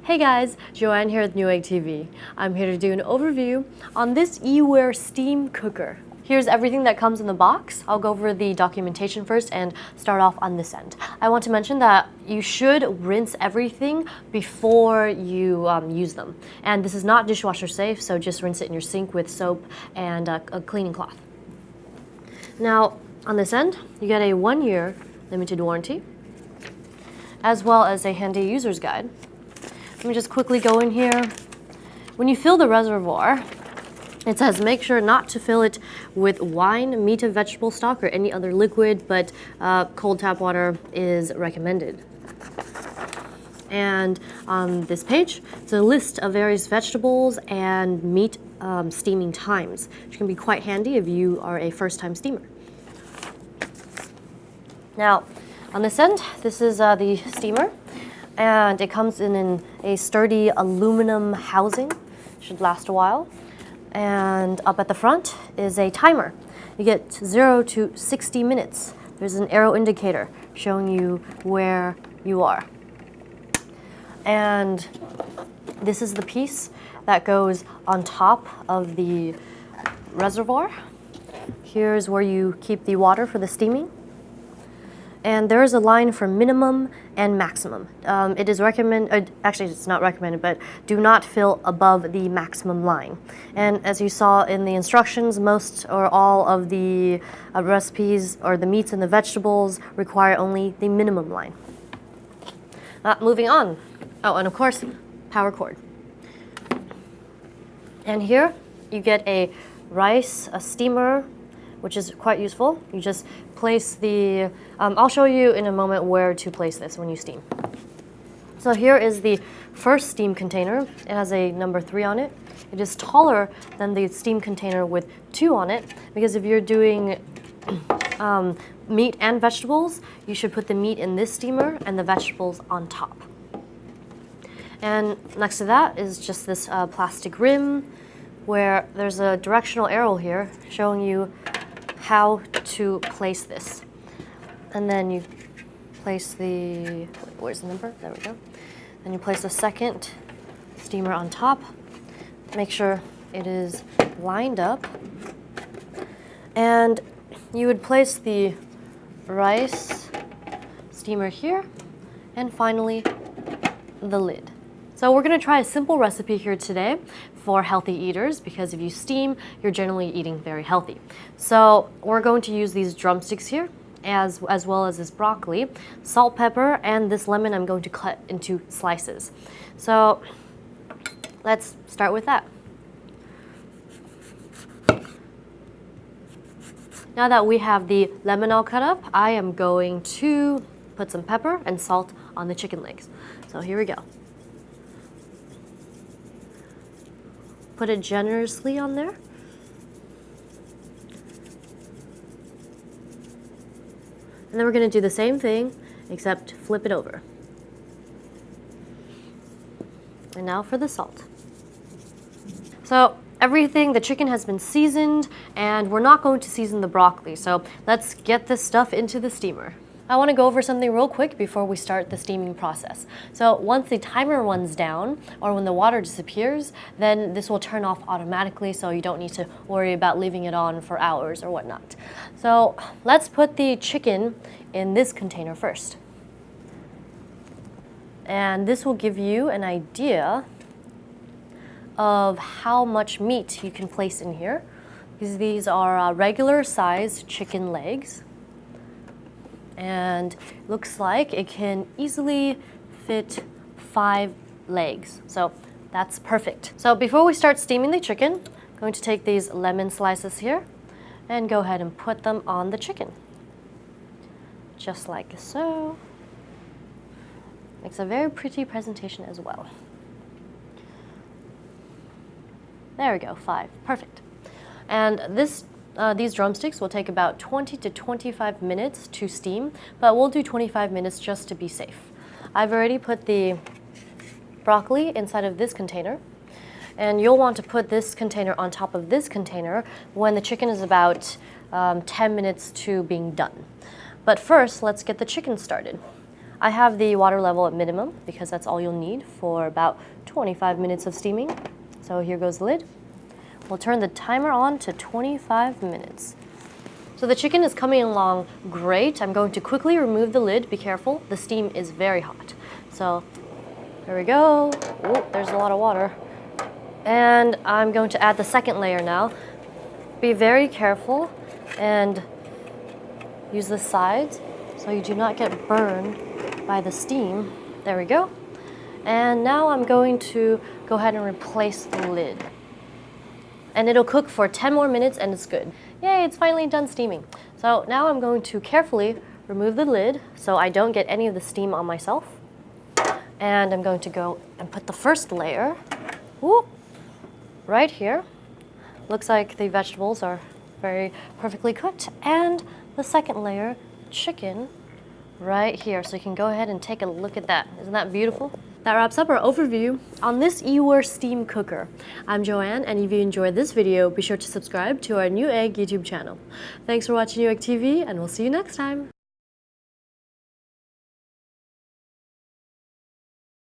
Hey guys, Joanne here with Newegg TV. I'm here to do an overview on this E-Ware steam cooker. Here's everything that comes in the box. I'll go over the documentation first and start off on this end. I want to mention that you should rinse everything before you use them. And this is not dishwasher safe, so just rinse it in your sink with soap and a cleaning cloth. Now, on this end, you get a 1-year limited warranty, as well as a handy user's guide. Let me just quickly go in here. When you fill the reservoir, it says make sure not to fill it with wine, meat and vegetable stock, or any other liquid, but cold tap water is recommended. And on this page, it's a list of various vegetables and meat steaming times, which can be quite handy if you are a first-time steamer. Now, on this end, this is the steamer. And it comes in a sturdy aluminum housing, should last a while. And up at the front is a timer. You get 0 to 60 minutes. There's an arrow indicator showing you where you are. And this is the piece that goes on top of the reservoir. Here's where you keep the water for the steaming. And there is a line for minimum and maximum. It is recommended, actually it's not recommended, but do not fill above the maximum line. And as you saw in the instructions, most or all of the recipes or the meats and the vegetables require only the minimum line. Moving on. Oh, and of course, power cord. And here you get a steamer, which is quite useful. You just place the, I'll show you in a moment where to place this when you steam. So here is the first steam container. It has a number 3 on it. It is taller than the steam container with 2 on it, because if you're doing meat and vegetables, you should put the meat in this steamer and the vegetables on top. And next to that is just this plastic rim, where there's a directional arrow here showing you how to place this. And then you place the, where's the number? There we go. Then you place the second steamer on top. Make sure it is lined up. And you would place the rice steamer here, and finally the lid. So we're going to try a simple recipe here today for healthy eaters, because if you steam, you're generally eating very healthy. So we're going to use these drumsticks here, as well as this broccoli, salt, pepper, and this lemon I'm going to cut into slices. So let's start with that. Now that we have the lemon all cut up, I am going to put some pepper and salt on the chicken legs. So here we go. Put it generously on there. And then we're going to do the same thing, except flip it over. And now for the salt. So everything, the chicken has been seasoned, and we're not going to season the broccoli. So let's get this stuff into the steamer. I want to go over something real quick before we start the steaming process. So once the timer runs down, or when the water disappears, then this will turn off automatically, so you don't need to worry about leaving it on for hours or whatnot. So let's put the chicken in this container first. And this will give you an idea of how much meat you can place in here, because these are regular sized chicken legs. And looks like it can easily fit 5 legs. So that's perfect. So before we start steaming the chicken, I'm going to take these lemon slices here and go ahead and put them on the chicken. Just like so. Makes a very pretty presentation as well. There we go, 5, perfect. And these drumsticks will take about 20 to 25 minutes to steam, but we'll do 25 minutes just to be safe. I've already put the broccoli inside of this container, and you'll want to put this container on top of this container when the chicken is about 10 minutes to being done. But first, let's get the chicken started. I have the water level at minimum because that's all you'll need for about 25 minutes of steaming. So here goes the lid. We'll turn the timer on to 25 minutes. So the chicken is coming along great. I'm going to quickly remove the lid. Be careful, the steam is very hot. So there we go. Oh, there's a lot of water. And I'm going to add the second layer now. Be very careful and use the sides so you do not get burned by the steam. There we go. And now I'm going to go ahead and replace the lid. And it'll cook for 10 more minutes and it's good. Yay, it's finally done steaming. So now I'm going to carefully remove the lid so I don't get any of the steam on myself. And I'm going to go and put the first layer, right here. Looks like the vegetables are very perfectly cooked. And the second layer, chicken, right here. So you can go ahead and take a look at that. Isn't that beautiful? That wraps up our overview on this E-Ware steam cooker. I'm Joanne, and if you enjoyed this video, be sure to subscribe to our Newegg YouTube channel. Thanks for watching Newegg TV, and we'll see you next time.